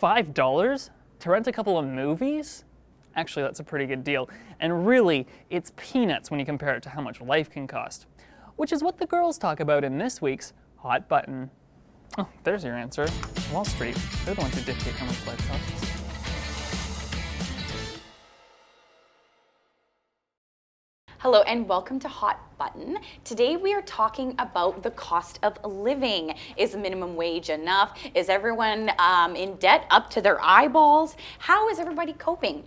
$5 to rent a couple of movies? Actually, that's a pretty good deal. And really, it's peanuts when you compare it to how much life can cost. Which is what the girls talk about in this week's Hot Button. Oh, there's your answer. Wall Street. They're the ones who dictate how much life costs. Hello and welcome to Hot Button. Today we are talking about the cost of living. Is minimum wage enough? Is everyone in debt up to their eyeballs? How is everybody coping?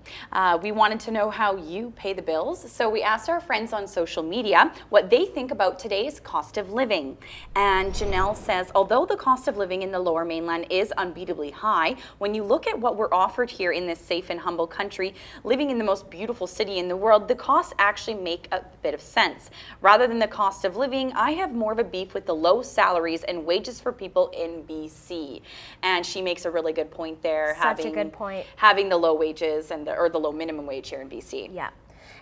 We wanted to know how you pay the bills, so we asked our friends on social media what they think about today's cost of living. And Janelle says, although the cost of living in the Lower Mainland is unbeatably high, when you look at what we're offered here in this safe and humble country, living in the most beautiful city in the world, the costs actually make a bit of sense. Rather than the cost of living, I have more of a beef with the low salaries and wages for people in BC. And she makes a really good point there. Such a good point. Having the low wages and the low minimum wage here in BC. Yeah.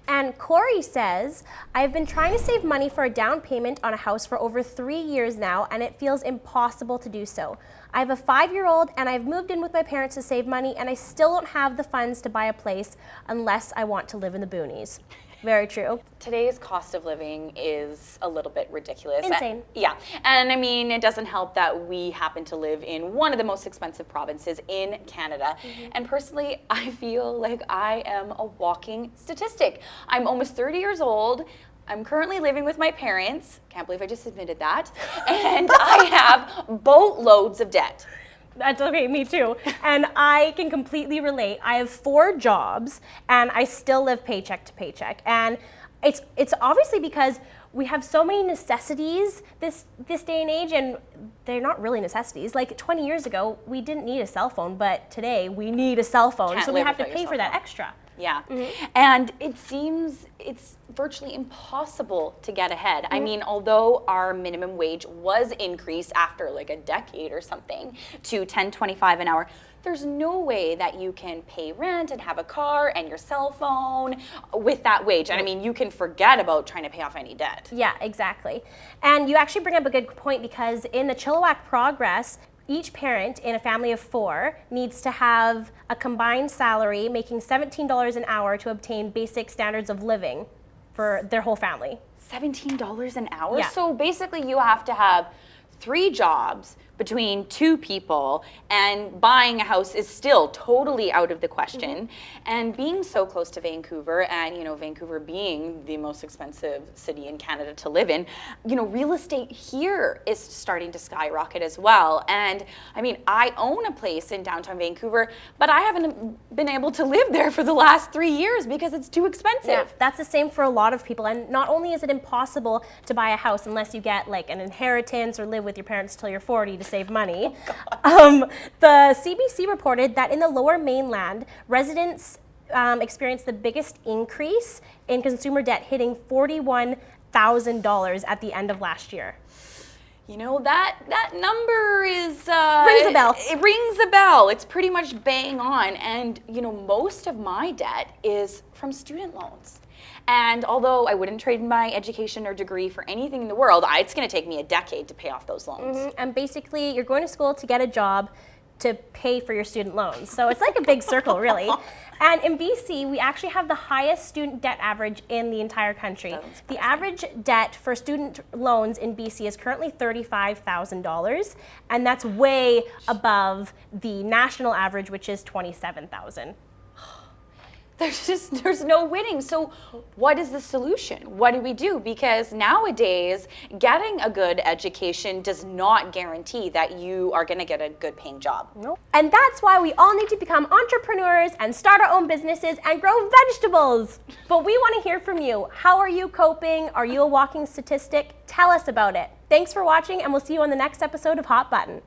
And Corey says, I've been trying to save money for a down payment on a house for over 3 years now, and it feels impossible to do so. I have a 5-year-old, and I've moved in with my parents to save money, and I still don't have the funds to buy a place unless I want to live in the boonies. Very true. Today's cost of living is a little bit ridiculous. Insane. Yeah, and I mean, it doesn't help that we happen to live in one of the most expensive provinces in Canada. And personally, I feel like I am a walking statistic. I'm almost 30 years old. I'm currently living with my parents. Can't believe I just admitted that. And I have boatloads of debt. That's okay, me too. And I can completely relate. I have 4 jobs and I still live paycheck to paycheck. And it's obviously because we have so many necessities this day and age, and they're not really necessities. Like 20 years ago, we didn't need a cell phone, but today we need a cell phone. So we have to pay for that extra. Yeah, and it seems it's virtually impossible to get ahead. I mean, although our minimum wage was increased after like a decade or something to $10.25 an hour, there's no way that you can pay rent and have a car and your cell phone with that wage. And I mean, you can forget about trying to pay off any debt. Yeah, exactly. And you actually bring up a good point, because in the Chilliwack Progress, each parent in a family of 4 needs to have a combined salary making $17 an hour to obtain basic standards of living for their whole family. $17 an hour? Yeah. So basically you have to have 3 jobs between 2 people, and buying a house is still totally out of the question. And being so close to Vancouver, and you know, Vancouver being the most expensive city in Canada to live in, you know, real estate here is starting to skyrocket as well. And I mean, I own a place in downtown Vancouver, but I haven't been able to live there for the last 3 years because it's too expensive. Yeah, that's the same for a lot of people. And not only is it impossible to buy a house unless you get like an inheritance or live with your parents till you're 40 to save money. The CBC reported that in the Lower Mainland, residents experienced the biggest increase in consumer debt, hitting $41,000 at the end of last year. You know, that number is... rings a bell. It rings a bell. It's pretty much bang on. And, you know, most of my debt is from student loans. And although I wouldn't trade my education or degree for anything in the world, it's going to take me a decade to pay off those loans. And basically, you're going to school to get a job to pay for your student loans. So it's like a big circle, really. And in BC, we actually have the highest student debt average in the entire country. The average debt for student loans in BC is currently $35,000, and that's way above the national average, which is $27,000. There's no winning. So what is the solution? What do we do? Because nowadays, getting a good education does not guarantee that you are going to get a good paying job. Nope. And that's why we all need to become entrepreneurs and start our own businesses and grow vegetables. But we want to hear from you. How are you coping? Are you a walking statistic? Tell us about it. Thanks for watching, and we'll see you on the next episode of Hot Button.